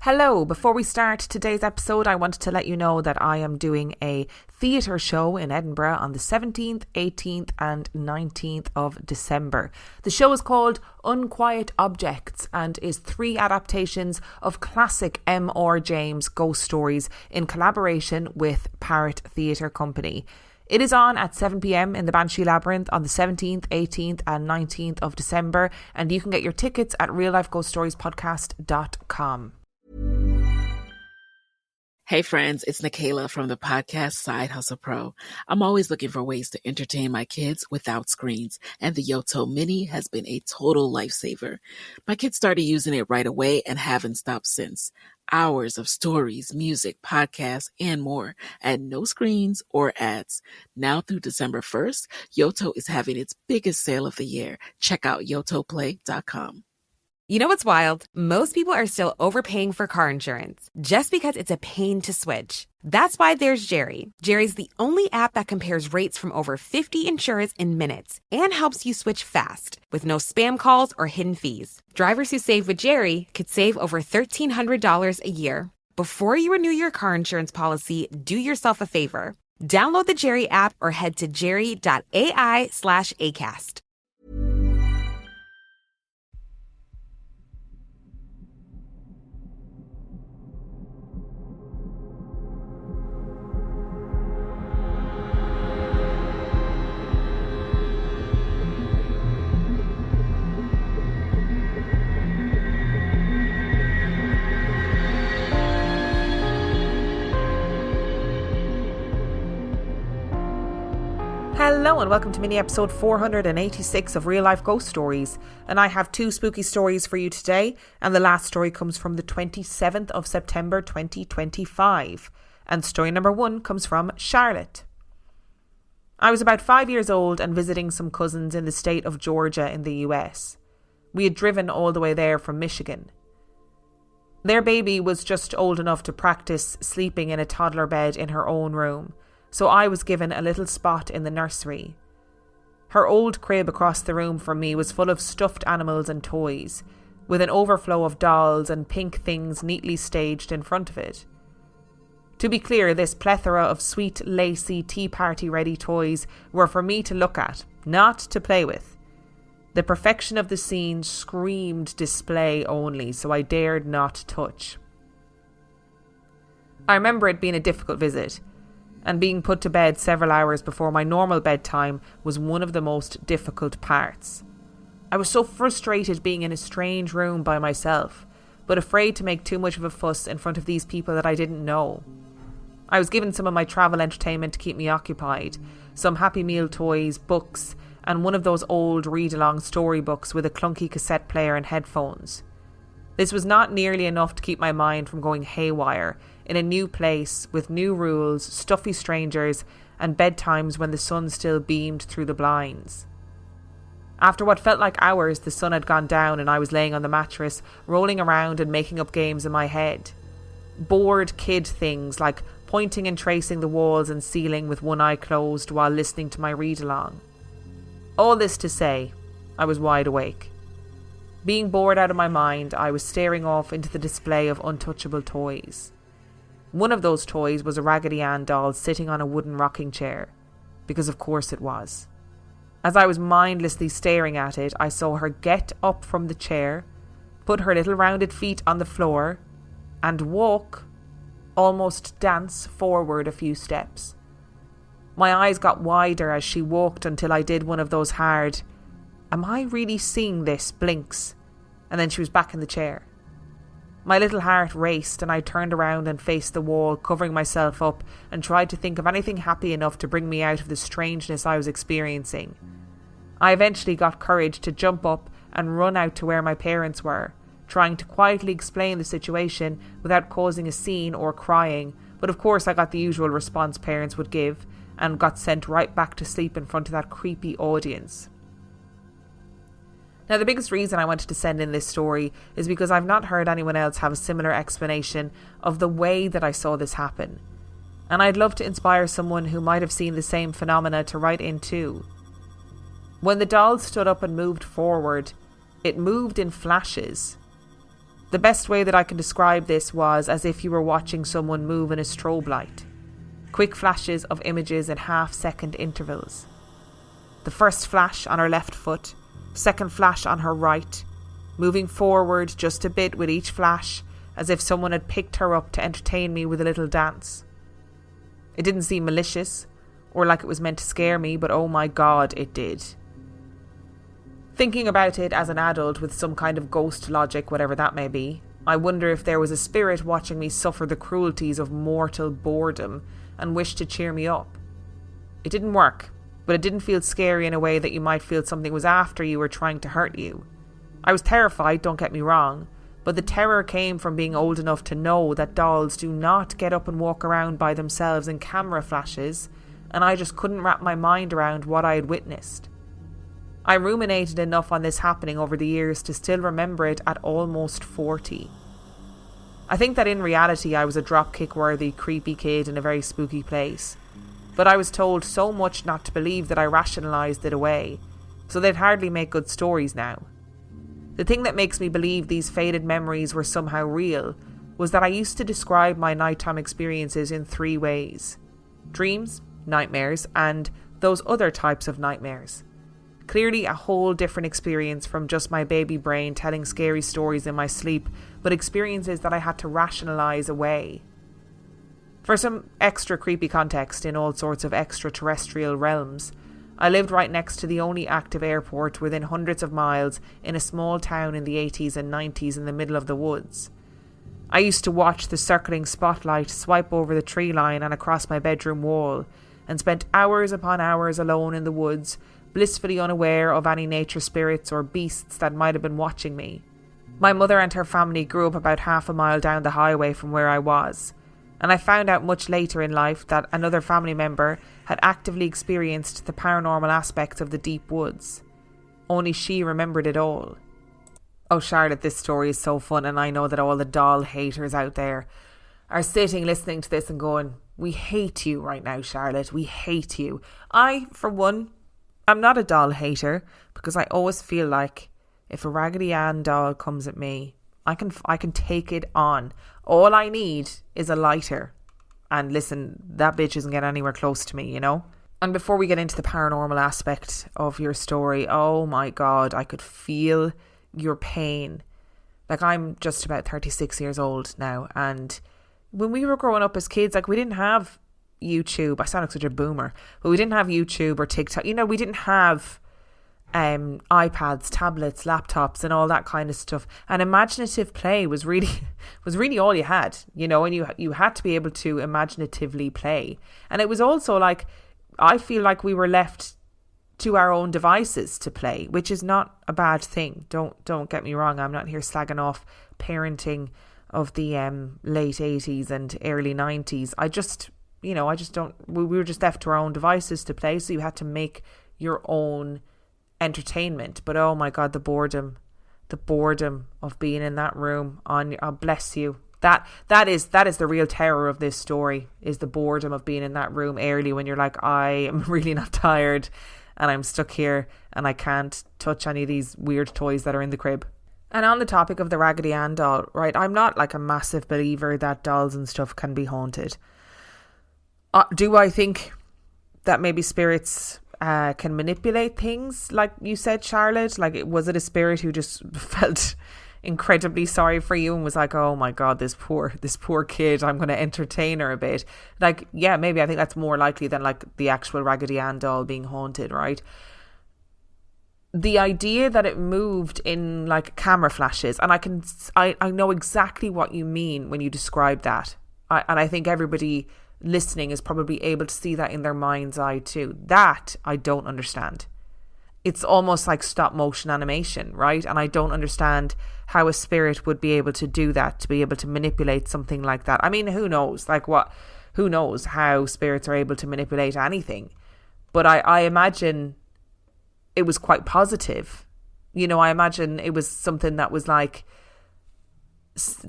Hello, before we start today's episode, I wanted to let you know that I am doing a theatre show in Edinburgh on the 17th, 18th and 19th of December. The show is called Unquiet Objects and is 3 adaptations of classic M.R. James ghost stories in collaboration with Parrot Theatre Company. It is on at 7 p.m. in the Banshee Labyrinth on the 17th, 18th and 19th of December, and you can get your tickets at reallifeghoststoriespodcast.com. Hey friends, it's Nikayla from the podcast Side Hustle Pro. I'm always looking for ways to entertain my kids without screens, and the Yoto Mini has been a total lifesaver. My kids started using it right away and haven't stopped since. Hours of stories, music, podcasts, and more at no screens or ads. Now through December 1st, Yoto is having its biggest sale of the year. Check out yotoplay.com. You know what's wild? Most people are still overpaying for car insurance just because it's a pain to switch. That's why there's Jerry. Jerry's the only app that compares rates from over 50 insurers in minutes and helps you switch fast with no spam calls or hidden fees. Drivers who save with Jerry could save over $1,300 a year. Before you renew your car insurance policy, do yourself a favor. Download the Jerry app or head to jerry.ai/ACAST. Hello and welcome to mini episode 486 of Real Life Ghost Stories, and I have 2 spooky stories for you today, and the last story comes from the 27th of September 2025, and story number 1 comes from Charlotte. I was about 5 years old and visiting some cousins in the state of Georgia in the US. We had driven all the way there from Michigan. Their baby was just old enough to practice sleeping in a toddler bed in her own room, so I was given a little spot in the nursery. Her old crib across the room from me was full of stuffed animals and toys, with an overflow of dolls and pink things neatly staged in front of it. To be clear, this plethora of sweet, lacy, tea party-ready toys were for me to look at, not to play with. The perfection of the scene screamed display only, so I dared not touch. I remember it being a difficult visit, and being put to bed several hours before my normal bedtime was one of the most difficult parts. I was so frustrated being in a strange room by myself, but afraid to make too much of a fuss in front of these people that I didn't know. I was given some of my travel entertainment to keep me occupied, some Happy Meal toys, books, and one of those old read-along storybooks with a clunky cassette player and headphones. This was not nearly enough to keep my mind from going haywire in a new place with new rules, stuffy strangers, and bedtimes when the sun still beamed through the blinds. After what felt like hours, the sun had gone down and I was laying on the mattress, rolling around and making up games in my head. Bored kid things like pointing and tracing the walls and ceiling with one eye closed while listening to my read-along. All this to say, I was wide awake. Being bored out of my mind, I was staring off into the display of untouchable toys. One of those toys was a Raggedy Ann doll sitting on a wooden rocking chair, because of course it was. As I was mindlessly staring at it, I saw her get up from the chair, put her little rounded feet on the floor, and walk, almost dance forward a few steps. My eyes got wider as she walked until I did one of those hard, "Am I really seeing this?" blinks, and then she was back in the chair. My little heart raced and I turned around and faced the wall, covering myself up, and tried to think of anything happy enough to bring me out of the strangeness I was experiencing. I eventually got courage to jump up and run out to where my parents were, trying to quietly explain the situation without causing a scene or crying, but of course I got the usual response parents would give and got sent right back to sleep in front of that creepy audience. Now, the biggest reason I wanted to send in this story is because I've not heard anyone else have a similar explanation of the way that I saw this happen. And I'd love to inspire someone who might have seen the same phenomena to write in too. When the doll stood up and moved forward, it moved in flashes. The best way that I can describe this was as if you were watching someone move in a strobe light. Quick flashes of images in half-second intervals. The first flash on her left foot, second flash on her right, moving forward just a bit with each flash, as if someone had picked her up to entertain me with a little dance. It didn't seem malicious, or like it was meant to scare me, but oh my God, it did. Thinking about it as an adult with some kind of ghost logic, whatever that may be, I wonder if there was a spirit watching me suffer the cruelties of mortal boredom and wished to cheer me up. It didn't work, but it didn't feel scary in a way that you might feel something was after you or trying to hurt you. I was terrified, don't get me wrong, but the terror came from being old enough to know that dolls do not get up and walk around by themselves in camera flashes, and I just couldn't wrap my mind around what I had witnessed. I ruminated enough on this happening over the years to still remember it at almost 40. I think that in reality I was a dropkick-worthy, creepy kid in a very spooky place, but I was told so much not to believe that I rationalised it away, so they'd hardly make good stories now. The thing that makes me believe these faded memories were somehow real was that I used to describe my nighttime experiences in 3 ways: dreams, nightmares, and those other types of nightmares. Clearly a whole different experience from just my baby brain telling scary stories in my sleep, but experiences that I had to rationalise away. For some extra creepy context in all sorts of extraterrestrial realms, I lived right next to the only active airport within hundreds of miles in a small town in the 80s and 90s in the middle of the woods. I used to watch the circling spotlight swipe over the tree line and across my bedroom wall, and spent hours upon hours alone in the woods, blissfully unaware of any nature spirits or beasts that might have been watching me. My mother and her family grew up about half a mile down the highway from where I was, and I found out much later in life that another family member had actively experienced the paranormal aspects of the deep woods. Only she remembered it all. Oh, Charlotte, this story is so fun, and I know that all the doll haters out there are sitting listening to this and going, we hate you right now, Charlotte, we hate you. I, for one, I'm not a doll hater, because I always feel like if a Raggedy Ann doll comes at me, I can take it on. All I need is a lighter. And listen, that bitch isn't getting anywhere close to me, you know? And before we get into the paranormal aspect of your story, oh my God, I could feel your pain. Like, I'm just about 36 years old now, and when we were growing up as kids, like, we didn't have YouTube. I sound like such a boomer, but we didn't have YouTube or TikTok. You know, we didn't have iPads, tablets, laptops, and all that kind of stuff. And imaginative play was really all you had, you know, and you had to be able to imaginatively play. And it was also like, I feel like we were left to our own devices to play, which is not a bad thing. Don't get me wrong. I'm not here slagging off parenting of the late 80s and early 90s. We were just left to our own devices to play, so you had to make your own entertainment. But oh my God, the boredom of being in that room oh, bless you. That is the real terror of this story, is the boredom of being in that room early when you're like, I am really not tired and I'm stuck here and I can't touch any of these weird toys that are in the crib. And on the topic of the Raggedy Ann doll, right, I'm not like a massive believer that dolls and stuff can be haunted. Do I think that maybe spirits can manipulate things, like you said, Charlotte? Like, was it a spirit who just felt incredibly sorry for you and was like, oh my God, this poor kid, I'm going to entertain her a bit? Like, yeah, maybe. I think that's more likely than like the actual Raggedy Ann doll being haunted, right? The idea that it moved in like camera flashes, and I know exactly what you mean when you describe that, and I think everybody listening is probably able to see that in their mind's eye too. That I don't understand. It's almost like stop motion animation, right? And I don't understand how a spirit would be able to do that, to be able to manipulate something like that. I mean, who knows? Who knows how spirits are able to manipulate anything? But I imagine it was quite positive. You know, I imagine it was something that was like,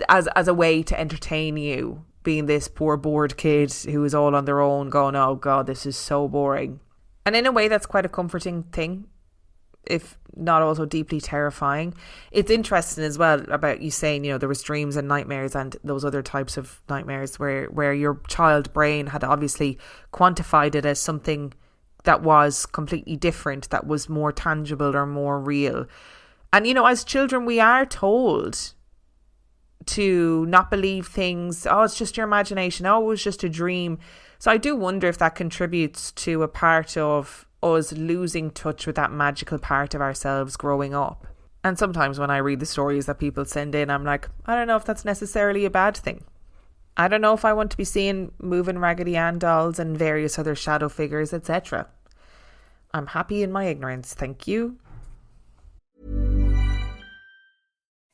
as a way to entertain you, being this poor bored kid who is all on their own going, oh God, this is so boring. And in a way, that's quite a comforting thing. if not also deeply terrifying. It's interesting as well about you saying, there was dreams and nightmares and those other types of nightmares where your child brain had obviously quantified it as something that was completely different, that was more tangible or more real. And, as children, we are told to not believe things. Oh, it's just your imagination. Oh, it was just a dream. So I do wonder if that contributes to a part of us losing touch with that magical part of ourselves growing up. And sometimes when I read the stories that people send in, I'm like, I don't know if that's necessarily a bad thing. I don't know if I want to be seeing moving Raggedy Ann dolls and various other shadow figures, etc. I'm happy in my ignorance, thank you.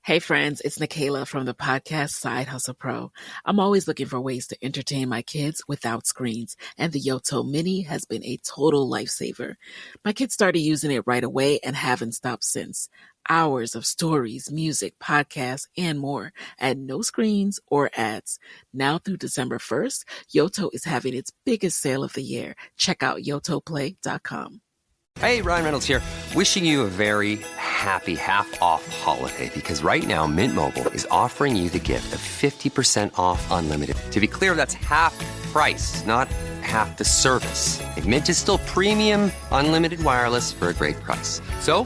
Hey friends, it's Nikayla from the podcast Side Hustle Pro. I'm always looking for ways to entertain my kids without screens, and the Yoto Mini has been a total lifesaver. My kids started using it right away and haven't stopped since. Hours of stories, music, podcasts, and more at no screens or ads. Now through December 1st, Yoto is having its biggest sale of the year. Check out yotoplay.com. Hey, Ryan Reynolds here. Wishing you a very happy half-off holiday because right now Mint Mobile is offering you the gift of 50% off unlimited. To be clear, that's half price, not half the service. And Mint is still premium unlimited wireless for a great price. So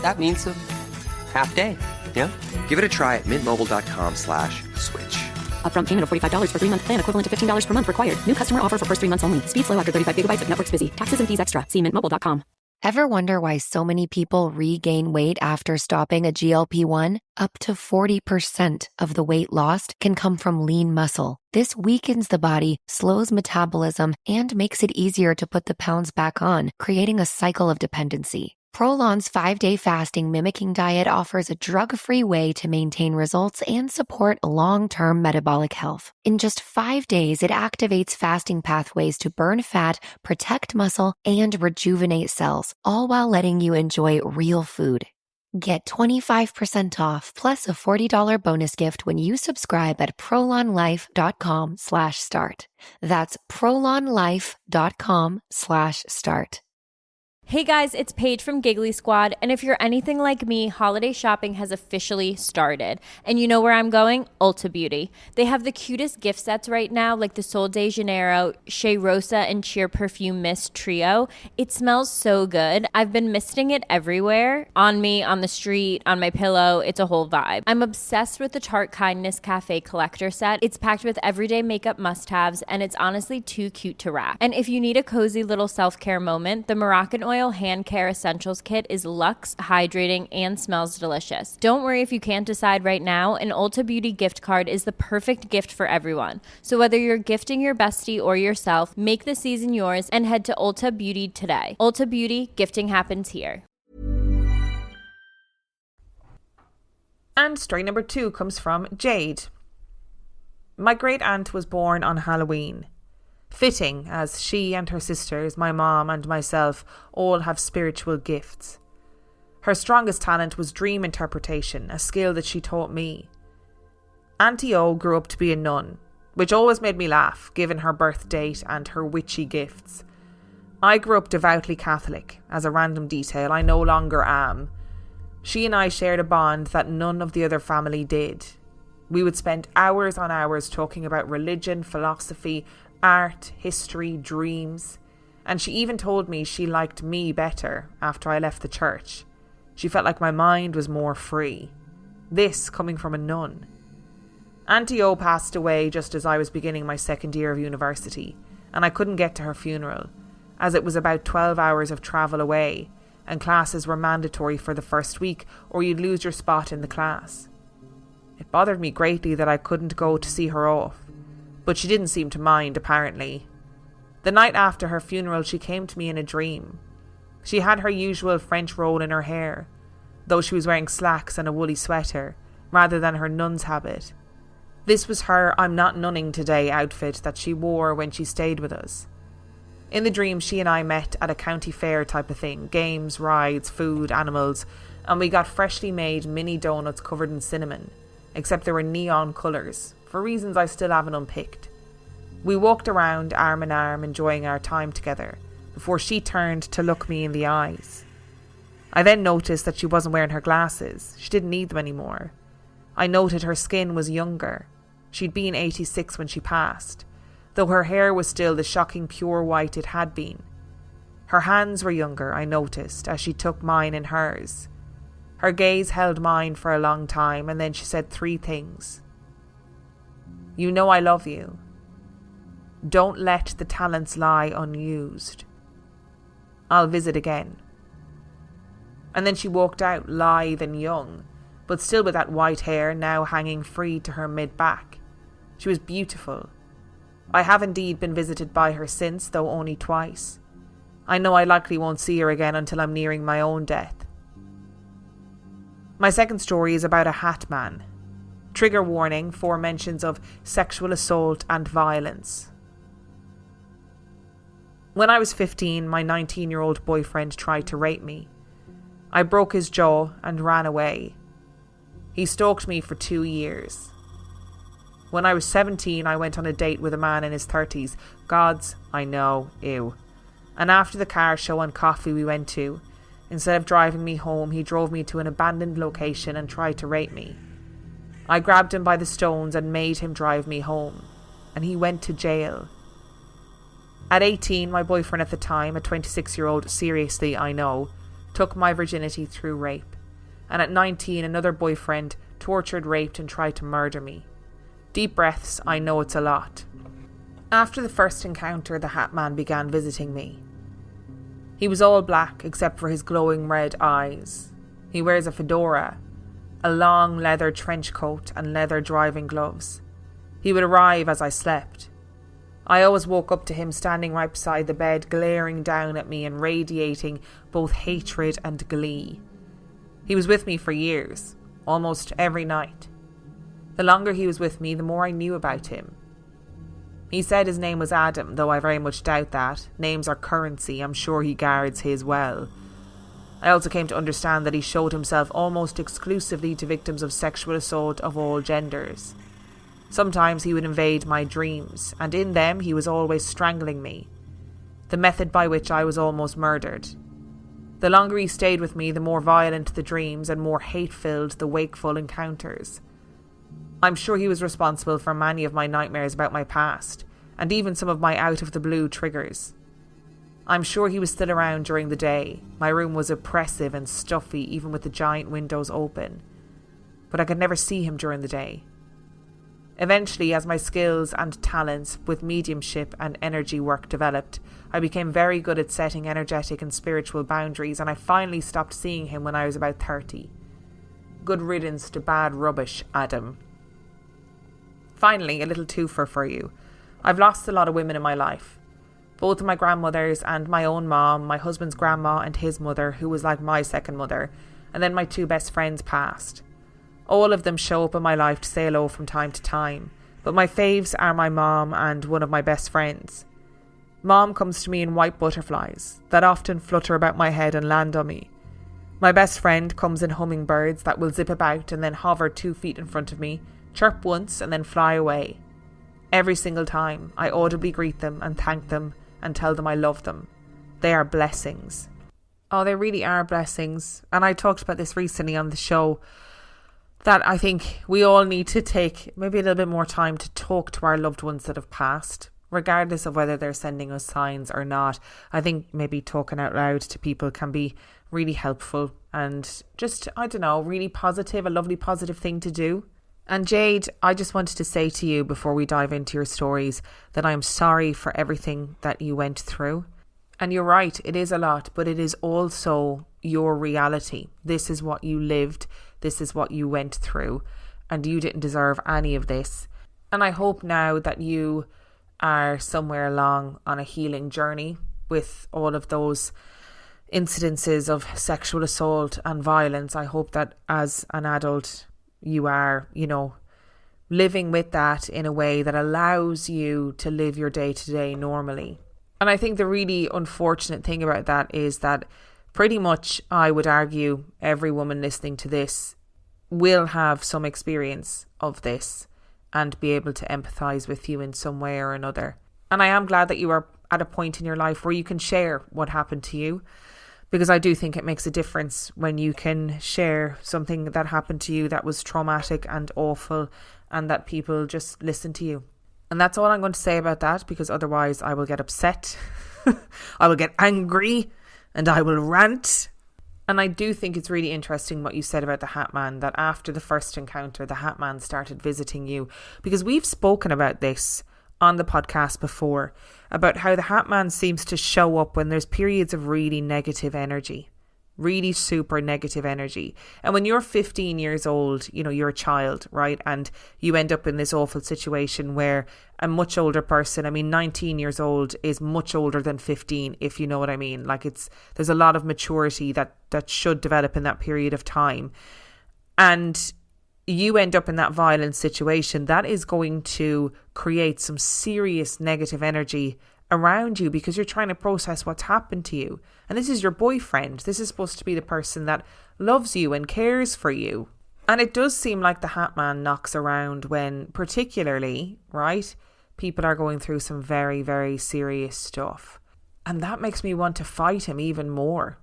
that means a half day. Yeah? Give it a try at mintmobile.com/switch. Upfront payment of $45 for 3-month plan, equivalent to $15 per month required. New customer offer for first 3 months only. Speed slow after 35 gigabytes if network's busy. Taxes and fees extra. See mintmobile.com. Ever wonder why so many people regain weight after stopping a GLP-1? Up to 40% of the weight lost can come from lean muscle. This weakens the body, slows metabolism, and makes it easier to put the pounds back on, creating a cycle of dependency. Prolon's 5-day fasting mimicking diet offers a drug-free way to maintain results and support long-term metabolic health. In just 5 days, it activates fasting pathways to burn fat, protect muscle, and rejuvenate cells, all while letting you enjoy real food. Get 25% off plus a $40 bonus gift when you subscribe at prolonlife.com/start. That's prolonlife.com/start. Hey guys, it's Paige from Giggly Squad, and if you're anything like me, holiday shopping has officially started. And you know where I'm going? Ulta Beauty. They have the cutest gift sets right now, like the Sol de Janeiro, Shea Rosa, and Cheer Perfume Mist Trio. It smells so good. I've been misting it everywhere. On me, on the street, on my pillow. It's a whole vibe. I'm obsessed with the Tarte Kindness Cafe Collector Set. It's packed with everyday makeup must-haves, and it's honestly too cute to wrap. And if you need a cozy little self-care moment, the Moroccan Oil Hand Care Essentials Kit is luxe, hydrating, and smells delicious. Don't worry if you can't decide right now. An Ulta Beauty gift card is the perfect gift for everyone. So whether you're gifting your bestie or yourself, make the season yours and head to Ulta Beauty today. Ulta Beauty, gifting happens here. And story number 2 comes from Jade. My great aunt was born on Halloween. Fitting, as she and her sisters, my mom and myself, all have spiritual gifts. Her strongest talent was dream interpretation, a skill that she taught me. Auntie O grew up to be a nun, which always made me laugh, given her birth date and her witchy gifts. I grew up devoutly Catholic. As a random detail, I no longer am. She and I shared a bond that none of the other family did. We would spend hours on hours talking about religion, philosophy, art, history, dreams, and she even told me she liked me better after I left the church. She felt like my mind was more free. This coming from a nun. Auntie O passed away just as I was beginning my second year of university, and I couldn't get to her funeral, as it was about 12 hours of travel away, and classes were mandatory for the first week or you'd lose your spot in the class. It bothered me greatly that I couldn't go to see her off, but she didn't seem to mind, apparently. The night after her funeral, she came to me in a dream. She had her usual French roll in her hair, though she was wearing slacks and a woolly sweater, rather than her nun's habit. This was her "I'm not nunning today" outfit that she wore when she stayed with us. In the dream, she and I met at a county fair type of thing, games, rides, food, animals, and we got freshly made mini donuts covered in cinnamon, except they were neon colours, for reasons I still haven't unpicked. We walked around arm in arm, enjoying our time together, before she turned to look me in the eyes. I then noticed that she wasn't wearing her glasses. She didn't need them anymore. I noted her skin was younger. She'd been 86 when she passed, though her hair was still the shocking pure white it had been. Her hands were younger, I noticed, as she took mine in hers. Her gaze held mine for a long time, and then she said 3 things. You know I love you. Don't let the talents lie unused. I'll visit again. And then she walked out, lithe and young, but still with that white hair now hanging free to her mid-back. She was beautiful. I have indeed been visited by her since, though only twice. I know I likely won't see her again until I'm nearing my own death. My second story is about a hat man. Trigger warning for mentions of sexual assault and violence. When I was 15, my 19-year-old boyfriend tried to rape me. I broke his jaw and ran away. He stalked me for 2 years. When I was 17, I went on a date with a man in his 30s. Gods, I know, ew. And after the car show and coffee we went to, instead of driving me home, he drove me to an abandoned location and tried to rape me. I grabbed him by the stones and made him drive me home, and he went to jail. At 18, my boyfriend at the time, a 26-year-old, seriously, I know, took my virginity through rape. And at 19, another boyfriend tortured, raped and tried to murder me. Deep breaths, I know it's a lot. After the first encounter, the hat man began visiting me. He was all black except for his glowing red eyes. He wears a fedora, a long leather trench coat and leather driving gloves. He would arrive as I slept. I always woke up to him standing right beside the bed, glaring down at me and radiating both hatred and glee. He was with me for years, almost every night. The longer he was with me, the more I knew about him. He said his name was Adam, though I very much doubt that. Names are currency, I'm sure he guards his well. I also came to understand that he showed himself almost exclusively to victims of sexual assault of all genders. Sometimes he would invade my dreams, and in them he was always strangling me, the method by which I was almost murdered. The longer he stayed with me, the more violent the dreams and more hate-filled the wakeful encounters. I'm sure he was responsible for many of my nightmares about my past, and even some of my out-of-the-blue triggers. I'm sure he was still around during the day. My room was oppressive and stuffy, even with the giant windows open. But I could never see him during the day. Eventually, as my skills and talents with mediumship and energy work developed, I became very good at setting energetic and spiritual boundaries, and I finally stopped seeing him when I was about 30. Good riddance to bad rubbish, Adam. Finally, a little twofer for you. I've lost a lot of women in my life. Both of my grandmothers and my own mom, my husband's grandma and his mother, who was like my second mother, and then my 2 best friends passed. All of them show up in my life to say hello from time to time, but my faves are my mom and one of my best friends. Mom comes to me in white butterflies that often flutter about my head and land on me. My best friend comes in hummingbirds that will zip about and then hover 2 feet in front of me, chirp once and then fly away. Every single time, I audibly greet them and thank them and tell them I love them. They are blessings. Oh, they really are blessings. And I talked about this recently on the show, that I think we all need to take maybe a little bit more time to talk to our loved ones that have passed, regardless of whether they're sending us signs or not. I think maybe talking out loud to people can be really helpful and just, I don't know, really positive, a lovely positive thing to do. And Jade, I just wanted to say to you before we dive into your stories that I'm sorry for everything that you went through. And you're right, it is a lot, but it is also your reality. This is what you lived. This is what you went through, and you didn't deserve any of this. And I hope now that you are somewhere along on a healing journey with all of those incidences of sexual assault and violence. I hope that as an adult you are, living with that in a way that allows you to live your day-to-day normally. And I think the really unfortunate thing about that is that pretty much, I would argue, every woman listening to this will have some experience of this and be able to empathise with you in some way or another. And I am glad that you are at a point in your life where you can share what happened to you, Because I do think it makes a difference when you can share something that happened to you that was traumatic and awful, and that people just listen to you. And that's all I'm going to say about that, because otherwise I will get upset. I will get angry and I will rant. And I do think it's really interesting what you said about the Hat Man, that after the first encounter, the Hat Man started visiting you. Because we've spoken about this on the podcast before, about how the Hat Man seems to show up when there's periods of really negative energy, really super negative energy. And when you're 15 years old, you know, you're a child, right? And you end up in this awful situation where a much older person, I mean, 19 years old is much older than 15, if you know what I mean. Like, there's a lot of maturity that should develop in that period of time. And you end up in that violent situation, that is going to create some serious negative energy around you, because you're trying to process what's happened to you. And this is your boyfriend. This is supposed to be the person that loves you and cares for you. And it does seem like the Hat Man knocks around when, particularly, right, people are going through some very, very serious stuff. And that makes me want to fight him even more.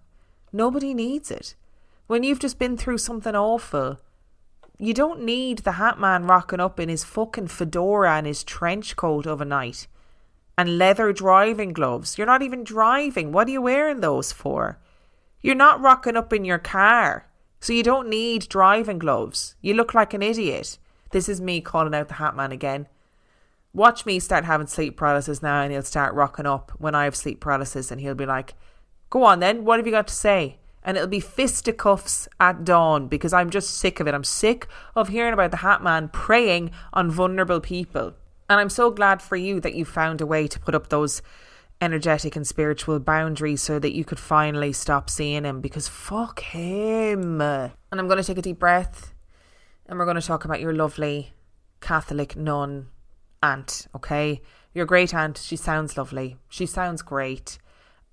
Nobody needs it. When you've just been through something awful, you don't need the Hat Man rocking up in his fucking fedora and his trench coat of a night and leather driving gloves. You're not even driving. What are you wearing those for? You're not rocking up in your car, so you don't need driving gloves. You look like an idiot. This is me calling out the Hat Man again. Watch me start having sleep paralysis now, and he'll start rocking up when I have sleep paralysis, and he'll be like, go on then, what have you got to say? And it'll be fisticuffs at dawn, because I'm just sick of it. I'm sick of hearing about the Hat Man preying on vulnerable people. And I'm so glad for you that you found a way to put up those energetic and spiritual boundaries so that you could finally stop seeing him, because fuck him. And I'm going to take a deep breath, and we're going to talk about your lovely Catholic nun aunt, okay? Your great aunt, she sounds lovely. She sounds great.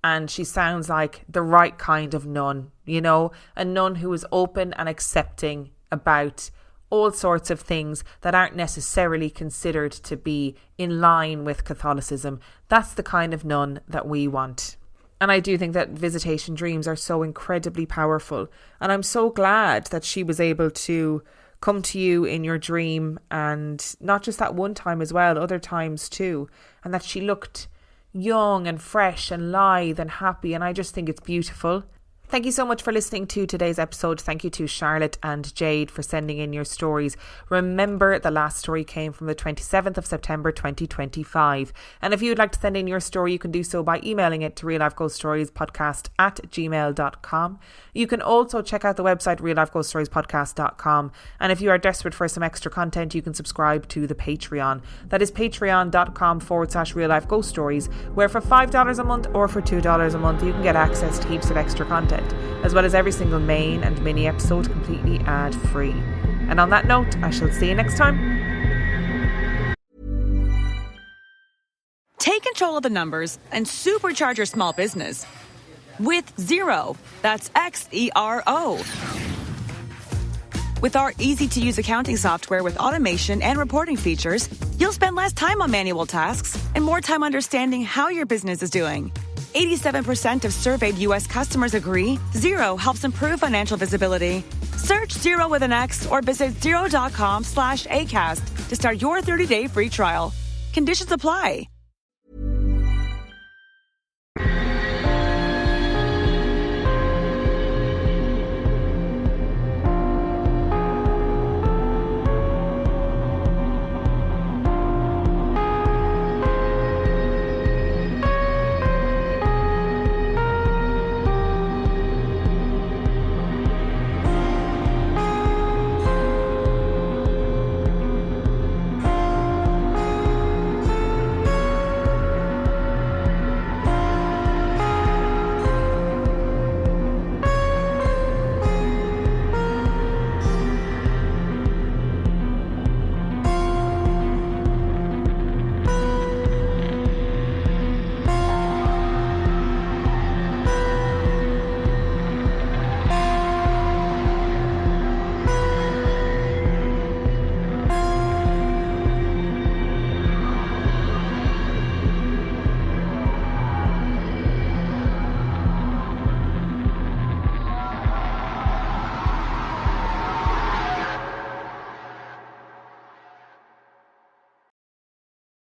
And she sounds like the right kind of nun, you know, a nun who is open and accepting about all sorts of things that aren't necessarily considered to be in line with Catholicism. That's the kind of nun that we want. And I do think that visitation dreams are so incredibly powerful. And I'm so glad that she was able to come to you in your dream, and not just that one time as well, other times too. And that she looked young and fresh and lithe and happy, and I just think it's beautiful. Thank you so much for listening to today's episode. Thank you to Charlotte and Jade for sending in your stories. Remember, the last story came from the 27th of September 2025. And if you would like to send in your story, you can do so by emailing it to reallifeghoststoriespodcast@gmail.com. You can also check out the website reallifeghoststoriespodcast.com. And if you are desperate for some extra content, you can subscribe to the Patreon. That is patreon.com/reallifeghoststories, where for $5 a month or for $2 a month, you can get access to heaps of extra content, as well as every single main and mini episode completely ad-free. And on that note, I shall see you next time. Take control of the numbers and supercharge your small business with Xero. That's Xero. With our easy-to-use accounting software with automation and reporting features, you'll spend less time on manual tasks and more time understanding how your business is doing. 87% of surveyed U.S. customers agree Xero helps improve financial visibility. Search Xero with an X or visit Xero.com/ACAST to start your 30-day free trial. Conditions apply.